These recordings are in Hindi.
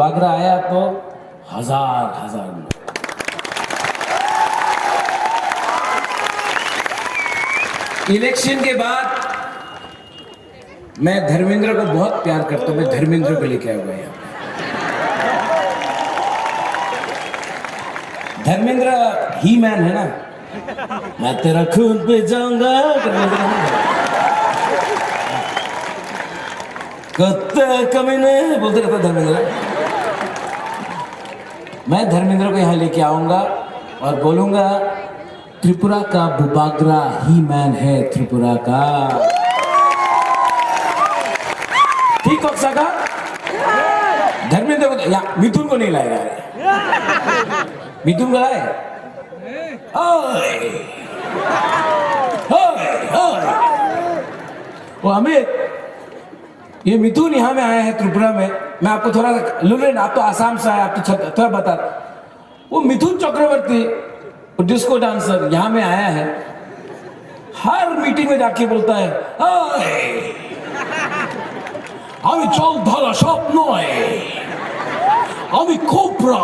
बुबागरा आया तो हजार लोग। इलेक्शन के बाद मैं धर्मेंद्र को बहुत प्यार करता हूं, मैं धर्मेंद्र को लेके आया हुआ यहाँ। धर्मेंद्र ही मैन है ना, मैं तेरा खून पे जाऊंगा कत्ते कमीने बोलते रहता धर्मेंद्र। मैं धर्मेंद्र को यहाँ लेके आऊंगा और बोलूंगा त्रिपुरा का बुबागरा ही मैन है त्रिपुरा का। ठीक हो सका? धर्मेंद्र को या मिथुन को नहीं लाएगा, मिथुन को लाए। वो अमित, ये मिथुन यहाँ में आया है त्रिपुरा में। मैं आपको थोड़ा लुलेन, आप तो आसाम से आए, आप तो थोड़ा बता। वो मिथुन चक्रवर्ती डिस्को डांसर यहाँ में आया है, हर मीटिंग में जाके बोलता है আমি চল ধরা স্বপ্ন আমি কোবরা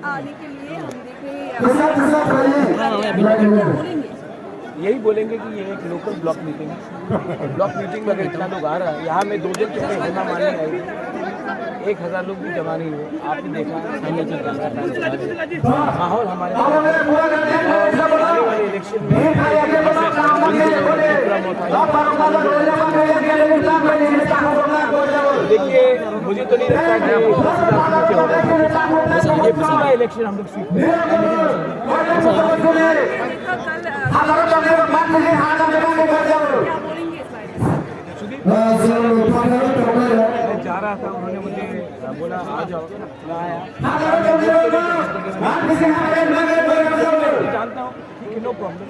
आने के लिए हम देखें यही बोलेंगे कि ये एक लोकल ब्लॉक मीटिंग है। ब्लॉक मीटिंग में अगर इतना लोग आ रहा है, यहाँ में 2 दिन पहले हेमा मालिनी आई 1000 लोग भी जमा नहीं हुए। आपने देखा माहौल हमारे आने वाले इलेक्शन में देखिए, मुझे तो नहीं लगता कि ये पिछला इलेक्शन हम लोग सीख मैं जा रहा था, उन्होंने मुझे बोला आ जाओ, मैं आया। जानता हूँ कि नो प्रॉब्लम।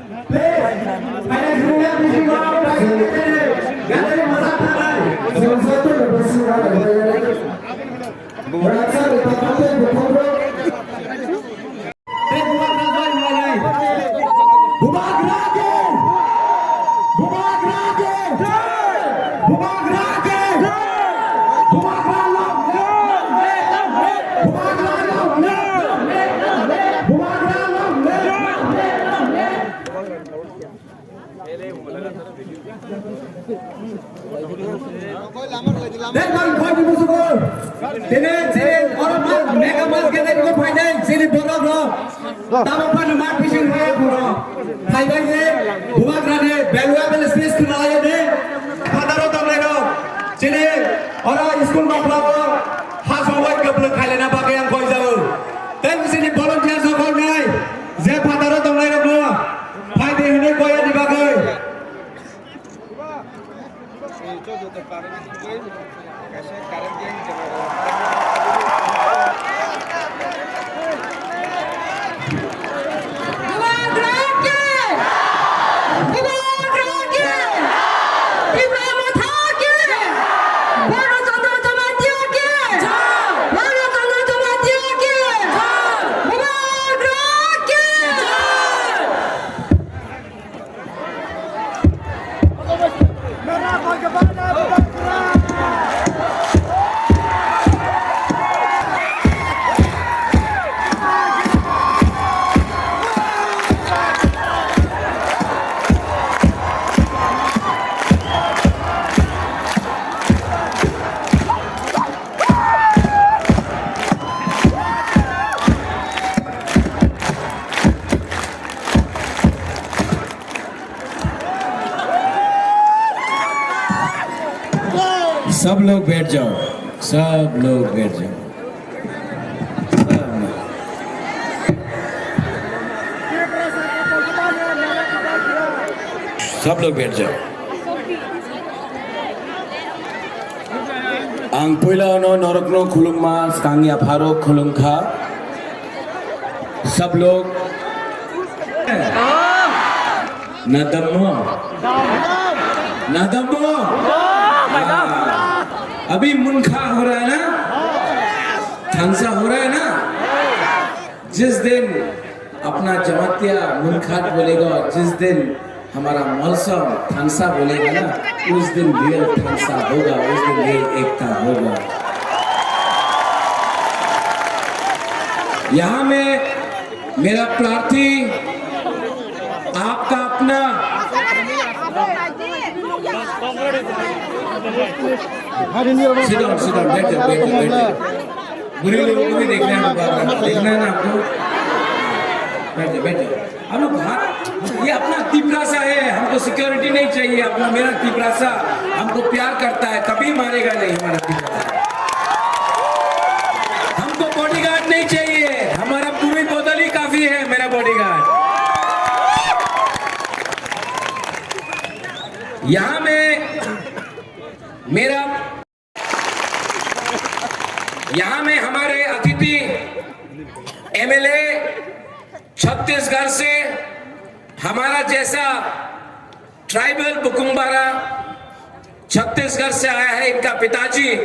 सब लोग बैठ जाओ, सब लोग बैठ जाओ। सब लोग बैठ जाओ। आं पहिलानो नरकनो खुलुममा स्कांगिया फारो खुलुमखा। सब लोग नदम्मो नदम्मो अभी मुनखा हो रहा है ना, थांसा हो रहा है ना। जिस दिन अपना जमातिया मुनखाट बोलेगा, जिस दिन हमारा मौसम थांसा बोलेगा ना, उस दिन रियल थांसा होगा, उस दिन रियल एकता होगा। यहाँ में मेरा प्रार्थी आपका अपना सिडॉन बैठ जाओ। बुरे लोगों को भी देखना है ना आपको। बैठ जाओ हम लोग। ये अपना तिपरासा है, हमको सिक्योरिटी नहीं चाहिए। अपना मेरा तिपरासा हमको प्यार करता है, कभी मारेगा नहीं हमारा तिपरासा। हमको बॉडीगार्ड नहीं चाहिए, हमारा पूरी बोतल ही काफी है मेरा बॉडीगार्ड। यहाँ में हमारे अतिथि एमएलए छत्तीसगढ़ से, हमारा जैसा ट्राइबल बुकुम्बारा छत्तीसगढ़ से आया है। इनका पिताजी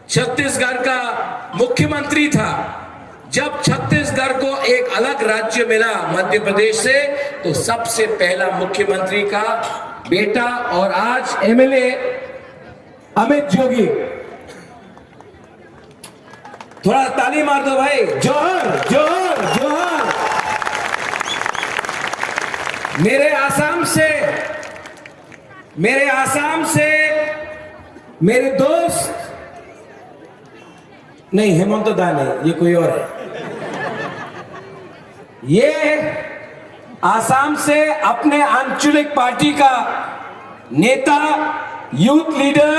छत्तीसगढ़ का मुख्यमंत्री था। जब छत्तीसगढ़ को एक अलग राज्य मिला मध्य प्रदेश से, तो सबसे पहला मुख्यमंत्री का बेटा और आज एमएलए अमित जोगी। थोड़ा ताली मार दो भाई। जोहर जोहर जोहर। मेरे आसाम से मेरे दोस्त नहीं, हेमंत दा नहीं, ये कोई और है। ये आसाम से अपने आंचलिक पार्टी का नेता, यूथ लीडर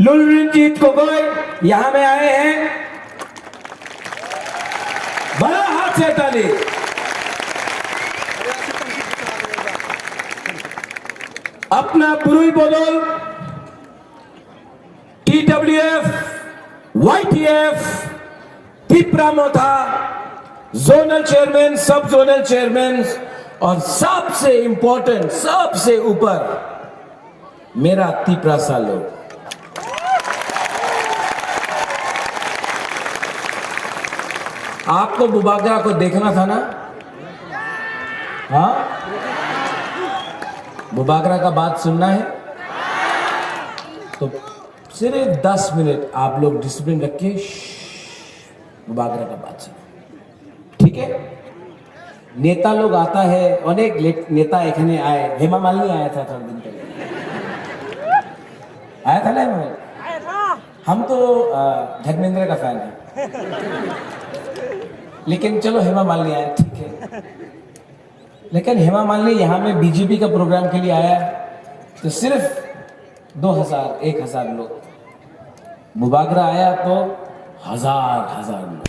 लुलरिनजीत गोगोई यहां में आए हैं। बड़ा हाथ से ताली। अपना पुरुई बदल TWF, YTF, त्रिपुरा मोथा, जोनल चेयरमैन, सब जोनल चेयरमैन और सबसे इंपॉर्टेंट, सबसे ऊपर मेरा त्रिपुरा सालो। आपको बुबागरा को देखना था ना? हाँ, बुबागरा का बात सुनना है तो सिर्फ 10 मिनट आप लोग डिसिप्लिन रख के बुबागरा का बात सुनो, ठीक है? नेता लोग आता है, अनेक नेता एखने आए। हेमा मालिनी आया था थोड़ा दिन पहले, आया था ना हेमा मालिनी? हम तो धर्मेंद्र का फैन है, लेकिन चलो हेमा मालिनी आया, ठीक है। लेकिन हेमा मालिनी यहाँ में बीजेपी का प्रोग्राम के लिए आया तो सिर्फ 2000-1000 लोग, बुबागरा आया तो हजार लोग।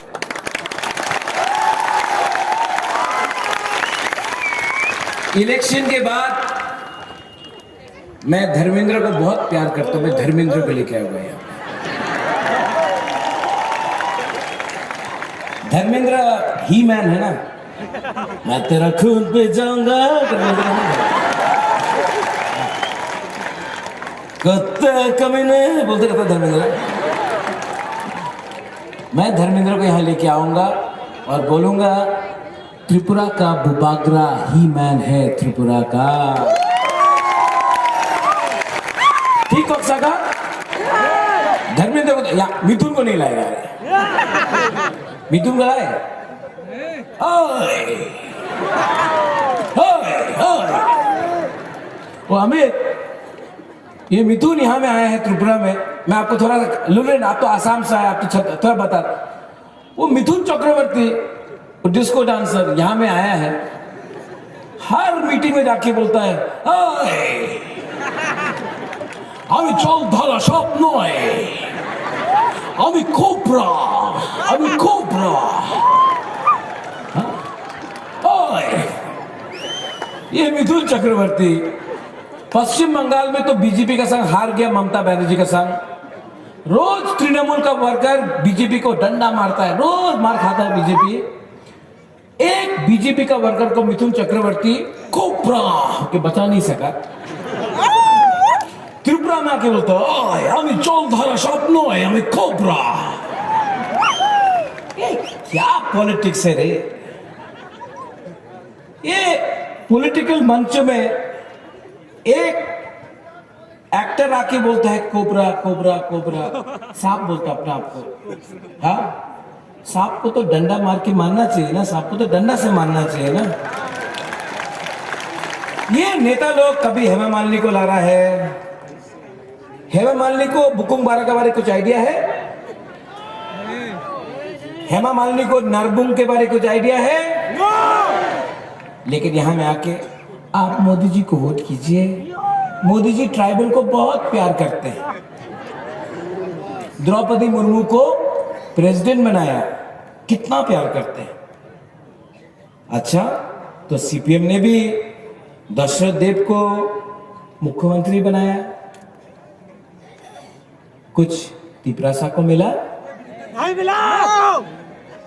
इलेक्शन के बाद मैं धर्मेंद्र को बहुत प्यार करता हूं, मैं धर्मेंद्र को लेके आया यहाँ। धर्मेंद्र ही मैन है ना, मैं तेरा खून पे जाऊंगा, कुत्ते कमीने बोलते रहता धर्मेंद्र। मैं धर्मेंद्र को यहाँ लेके आऊंगा और बोलूंगा त्रिपुरा का बुबागरा ही मैन है, त्रिपुरा का। ठीक हो सका? धर्मेंद्र को या मिथुन को नहीं लाएगा, मिथुन को लाए। वो अमित, ये मिथुन यहाँ में आया है त्रिपुरा में। मैं आपको थोड़ा लुलेन, आप तो आसाम से आए, आप तो थोड़ा बता। वो मिथुन चक्रवर्ती, वो डिस्को डांसर यहाँ में आया है, हर मीटिंग में जाके बोलता है আমি জল ধরা স্বপ্ন আমি কোবরা, আমি কোবरा। ये मिथुन चक्रवर्ती पश्चिम बंगाल में तो बीजेपी का संग हार गया, ममता बनर्जी का संग। रोज तृणमूल का वर्कर बीजेपी को डंडा मारता है, रोज मार खाता है बीजेपी। एक बीजेपी का वर्कर को मिथुन चक्रवर्ती कोबरा के बचा नहीं सका। त्रिपुरा में आके बोलता है हमें जल धरा स्वप्न है, हमें कोबरा। क्या पॉलिटिक्स है रे? ये पॉलिटिकल मंच में एक एक्टर आके बोलता है कोबरा कोबरा कोबरा, सांप बोलता अपने आप को। हाँ, सांप को तो डंडा मार के मारना चाहिए ना, सांप को तो डंडा से मारना चाहिए ना। ये नेता लोग कभी हेमा मालिनी को ला रहा है। हेमा मालिनी को बुकुंग बारा के बारे कुछ आइडिया है? हेमा मालिनी को नरबुंग के बारे कुछ आइडिया है? लेकिन यहां में आके आप मोदी जी को वोट कीजिए। मोदी जी ट्राइबल को बहुत प्यार करते हैं। द्रौपदी मुर्मू को प्रेसिडेंट बनाया, कितना प्यार करते हैं। अच्छा, तो सीपीएम ने भी दशरथ देव को मुख्यमंत्री बनाया, कुछ त्रिपुरा को मिला? नहीं मिला।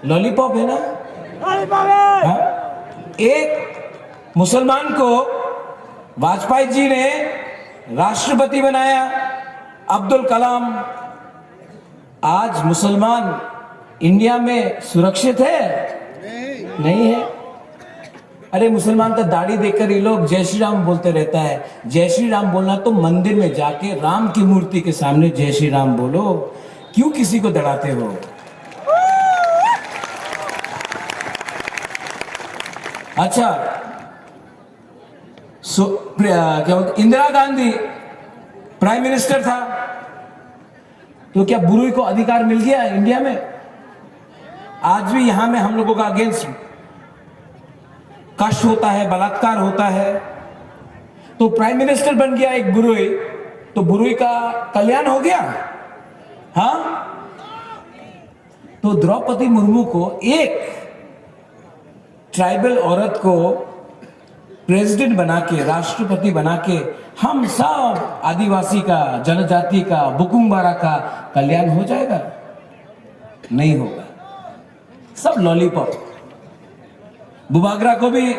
लॉलीपॉप है ना? लॉलीपॉप है। हाँ? एक मुसलमान को वाजपेयी जी ने राष्ट्रपति बनाया, अब्दुल कलाम। आज मुसलमान इंडिया में सुरक्षित है? नहीं है। अरे मुसलमान का दाढ़ी देखकर ये लोग जय श्री राम बोलते रहता है। जय श्री राम बोलना तो मंदिर में जाके राम की मूर्ति के सामने जय श्री राम बोलो, क्यों किसी को डराते हो? अच्छा, क्या बोलते, इंदिरा गांधी प्राइम मिनिस्टर था, तो क्या बुरुई को अधिकार मिल गया इंडिया में? आज भी यहां में हम लोगों का अगेंस्ट कष्ट होता है, बलात्कार होता है, तो प्राइम मिनिस्टर बन गया एक बुरुई, तो बुरुई का कल्याण हो गया। हाँ, तो द्रौपदी मुर्मू को, एक ट्राइबल औरत को प्रेसिडेंट बना के, राष्ट्रपति बना के हम सब आदिवासी का, जनजाति का, बुकुंबारा का कल्याण हो जाएगा? नहीं होगा, सब लॉलीपॉप। बुबागरा को भी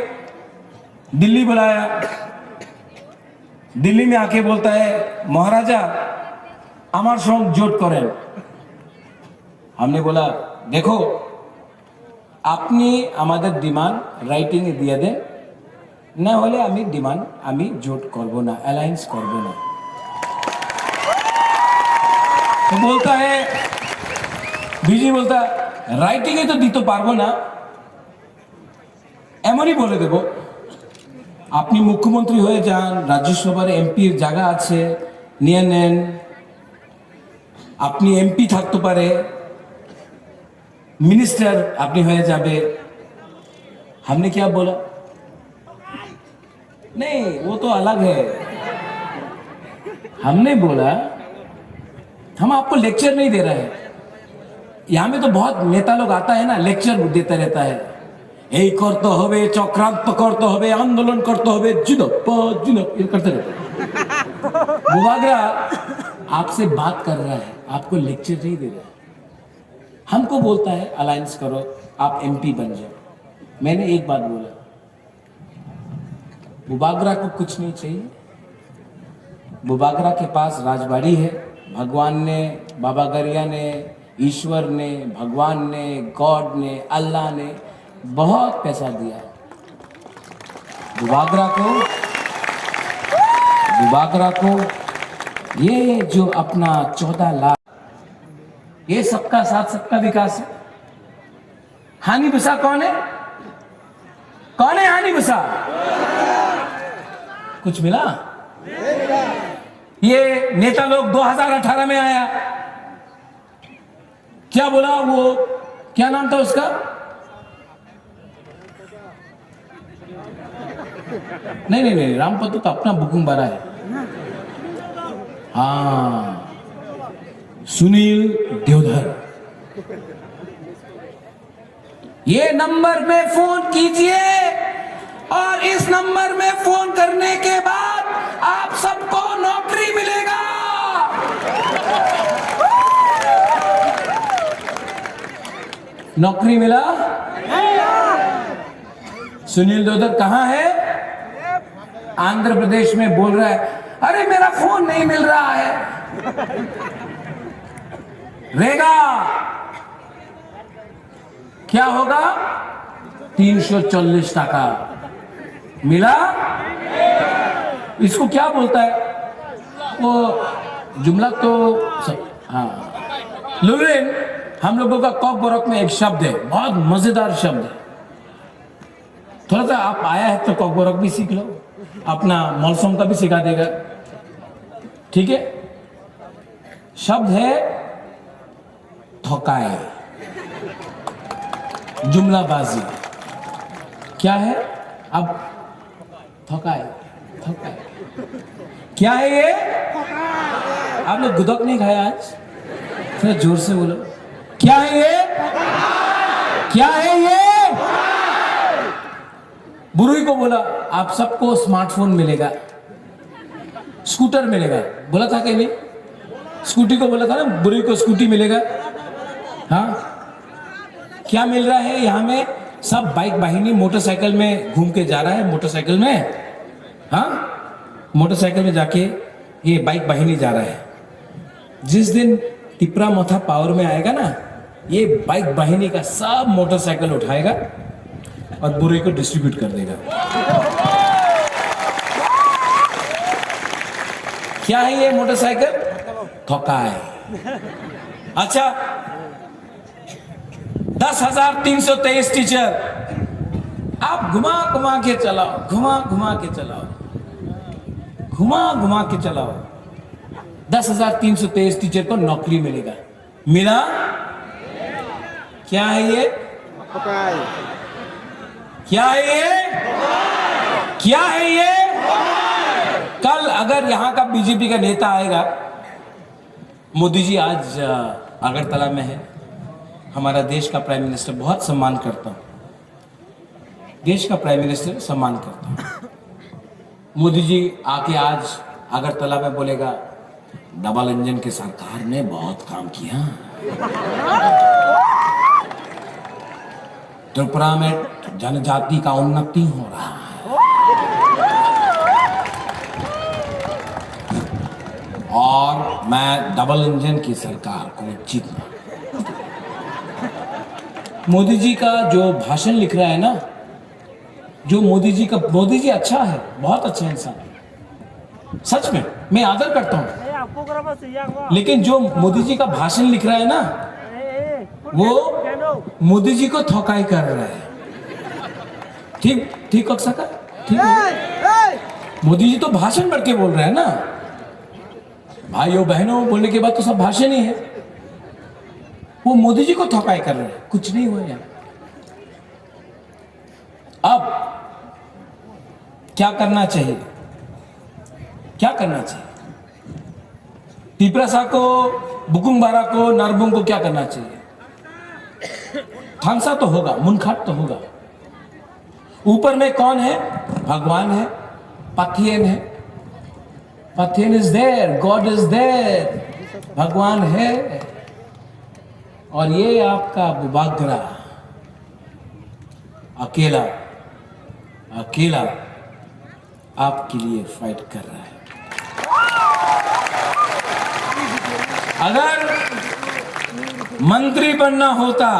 दिल्ली बुलाया, दिल्ली में आके बोलता है महाराजा আমার সঙ্গে জোট করেন। हमने बोला देखो আপনি আমাদের ডিমান্ড রাইটিং এ দিয়ে দেন, না হলে আমি ডিমান্ড আমি জোট করব না, অ্যালায়েন্স করব না। तो बोलता है বিজি बोलता রাইটিং এ তো দিতে পারবো না, এমনই বলে দেব আপনি মুখ্যমন্ত্রী হয়ে যান, রাজ্যসভার এমপির জায়গা আছে নিয়ে নেন, আপনি এমপি থাকতে পারে, मिनिस्टर अपनी हो जाबे। हमने क्या बोला? नहीं, वो तो अलग है। हमने बोला हम आपको लेक्चर नहीं दे रहे हैं। यहां में तो बहुत नेता लोग आता है ना, लेक्चर देता रहता है, यही करते होवे, चक्रांत करते होवे, आंदोलन करते होवे, ये करते रहते। बुबागरा आपसे बात कर रहा है, आपको लेक्चर नहीं दे रहा है। हमको बोलता है अलायंस करो, आप एमपी बन जाओ। मैंने एक बात बोला, बुबागरा को कुछ नहीं चाहिए। बुबागरा के पास राजबाड़ी है, भगवान ने, बाबा गरिया ने, ईश्वर ने, भगवान ने, गॉड ने, अल्लाह ने बहुत पैसा दिया है बुबागरा को। ये जो अपना 14 लाख, ये सबका साथ सबका विकास है। हानि बुसा कौन है? कौन है हानि बुसा? कुछ मिला? ये नेता लोग 2018 में आया, क्या बोला? वो क्या नाम था उसका? नहीं, रामपतो तो अपना बुकुंबारा है। हाँ, सुनील देवधर। ये नंबर में फोन कीजिए और इस नंबर में फोन करने के बाद आप सबको नौकरी मिलेगा। नौकरी मिला? सुनील देवधर कहां है? आंध्र प्रदेश में बोल रहा है, अरे मेरा फोन नहीं मिल रहा है। रहेगा क्या होगा? 340 टाका मिला। इसको क्या बोलता है वो जुमला? तो हाँ, लुलेन हम लोगों का कॉक बोरक में एक शब्द है, बहुत मजेदार शब्द है। थोड़ा सा आप आया है तो कॉक बोरक भी सीख लो, अपना मौसम का भी सिखा देगा, ठीक है? शब्द है थकाए, जुमलाबाजी। क्या है? अब थकाए क्या है ये? आप लोग गुदक नहीं खाया आज? थोड़ा जोर से बोलो, क्या है ये? क्या है ये? बुरुई को बोला आप सबको स्मार्टफोन मिलेगा, स्कूटर मिलेगा, बोला था कि नहीं? स्कूटी को बोला था ना, बुरुई को स्कूटी मिलेगा। हाँ, क्या मिल रहा है यहाँ में? सब बाइक वाहिनी मोटरसाइकिल में घूम के जा रहा है, मोटरसाइकिल में। हाँ, मोटरसाइकिल में जाके ये बाइक वाहिनी जा रहा है। जिस दिन तिपरा मोथा पावर में आएगा ना, ये बाइक वाहिनी का सब मोटरसाइकिल उठाएगा और बुरुई को डिस्ट्रीब्यूट कर देगा। क्या है ये मोटरसाइकिल? थोका है। अच्छा, 10,323 टीचर आप घुमा घुमा के चलाओ, घुमा घुमा के चलाओ, घुमा घुमा के चलाओ। 10,323 टीचर को नौकरी मिलेगा। मिला? क्या है ये? क्या है ये? क्या है ये? कल अगर यहां का बीजेपी का नेता आएगा, मोदी जी आज अगरतला में है, हमारा देश का प्राइम मिनिस्टर, बहुत सम्मान करता हूं, देश का प्राइम मिनिस्टर सम्मान करता हूं। मोदी जी आके आज अगरतला में बोलेगा, डबल इंजन की सरकार ने बहुत काम किया, त्रिपुरा में जनजाति का उन्नति हो रहा है, और मैं डबल इंजन की सरकार को जीतना। मोदी जी का जो भाषण लिख रहा है ना, जो मोदी जी अच्छा है, बहुत अच्छा इंसान, सच में मैं आदर करता हूं, लेकिन जो मोदी जी का भाषण लिख रहा है ना, वो मोदी जी को थोकाई कर रहा है। ठीक हो सका? ठीक है? मोदी जी तो भाषण बढ़ के बोल रहे हैं ना, भाइयों बहनों बोलने के बाद तो सब भाषण ही है, वो मोदी जी को थोकाई कर रहे हैं, कुछ नहीं हुआ यार। अब क्या करना चाहिए? क्या करना चाहिए? तिपरासा को, बुकुंग बारा को, नरबुंग को क्या करना चाहिए? थांसा तो होगा, मुनखाट तो होगा। ऊपर में कौन है? भगवान है, पथियन है, पथियन is there, God is there, भगवान है। और ये आपका बुबागरा अकेला आपके लिए फाइट कर रहा है। अगर मंत्री बनना होता,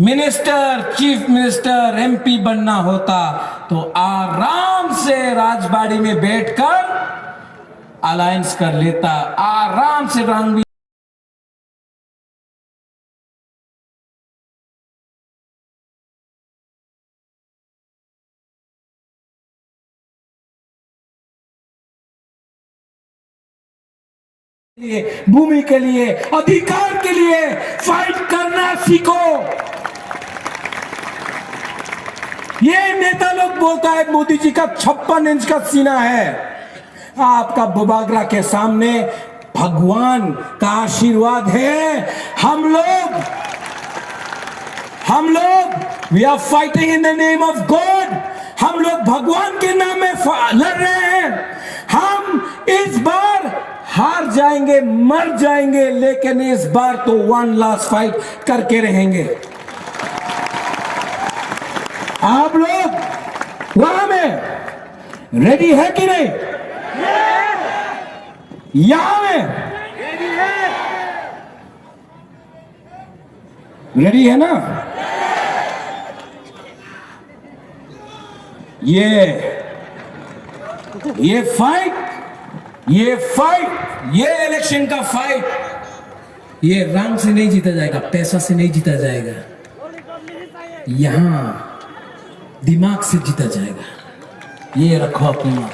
मिनिस्टर, चीफ मिनिस्टर, एमपी बनना होता, तो आराम से राजबाड़ी में बैठकर अलायंस कर लेता, आराम से रंग भूमि के लिए, अधिकार के लिए फाइट करना सीखो। ये नेता लोग बोलता है मोदी जी का 56 इंच का सीना है, आपका बुबागरा के सामने भगवान का आशीर्वाद है। हम लोग we are fighting in the name of God, हम लोग भगवान के नाम में लड़ रहे हैं। हम इस बार हार जाएंगे, मर जाएंगे, लेकिन इस बार तो वन लास्ट फाइट करके रहेंगे। आप लोग वहां में रेडी है कि नहीं? यहां में रेडी है ना? ये फाइट, ये इलेक्शन का फाइट, ये रंग से नहीं जीता जाएगा, पैसा से नहीं जीता जाएगा, यहां दिमाग से जीता जाएगा। ये रखो अपनी मां।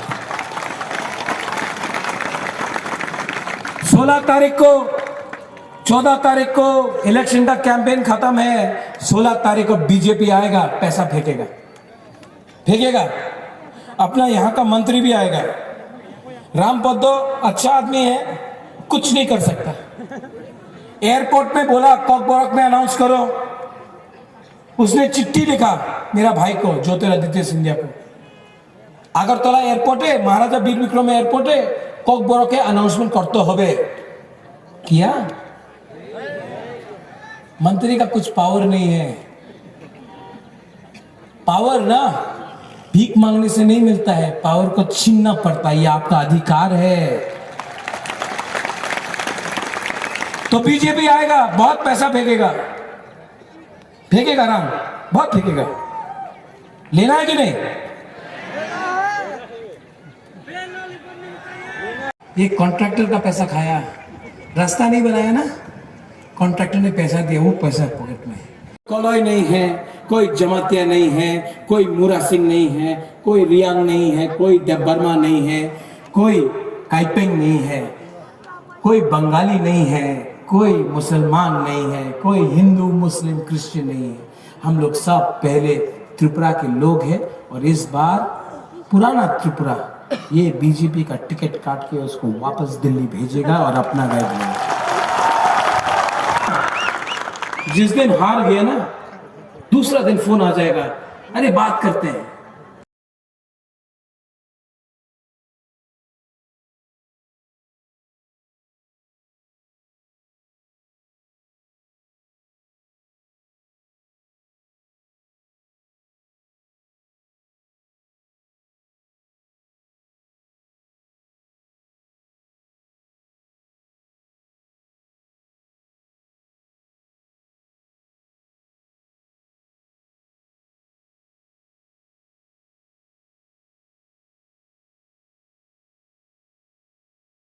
16 तारीख को, 14 तारीख को इलेक्शन का कैंपेन खत्म है, 16 तारीख को बीजेपी आएगा, पैसा फेंकेगा, अपना यहां का मंत्री भी आएगा। रामपदो अच्छा आदमी है, कुछ नहीं कर सकता। एयरपोर्ट में बोला कॉकबोरक में अनाउंस करो, उसने चिट्ठी लिखा मेरा भाई को, ज्योतिरादित्य सिंधिया को, अगरतला एयरपोर्ट है, महाराजा वीर विक्रम एयरपोर्ट है, कॉकबोरक अनाउंसमेंट करते होबे किया। मंत्री का कुछ पावर नहीं है, पावर ना भीख मांगने से नहीं मिलता है, पावर को छीनना पड़ता है, ये आपका अधिकार है। तो बीजेपी आएगा, बहुत पैसा फेंकेगा राम, बहुत फेंकेगा। लेना है कि नहीं? ये कॉन्ट्रैक्टर का पैसा खाया, रास्ता नहीं बनाया ना, कॉन्ट्रैक्टर ने पैसा दिया, वो पैसा पॉकेट में। कॉलोई नहीं है, कोई जमातिया नहीं है, कोई मूरा सिंह नहीं है, कोई रियांग नहीं है, कोई वर्मा नहीं है, कोई काइपेंग नहीं है, कोई बंगाली नहीं है, कोई मुसलमान नहीं है, कोई हिंदू मुस्लिम क्रिश्चियन नहीं है। हम लोग सब पहले त्रिपुरा के लोग हैं और इस बार पुराना त्रिपुरा ये बीजेपी का टिकट काट के उसको वापस दिल्ली भेजेगा और अपना गाय बनाएगा। जिस दिन हार गया ना, दूसरा दिन फोन आ जाएगा, अरे बात करते हैं।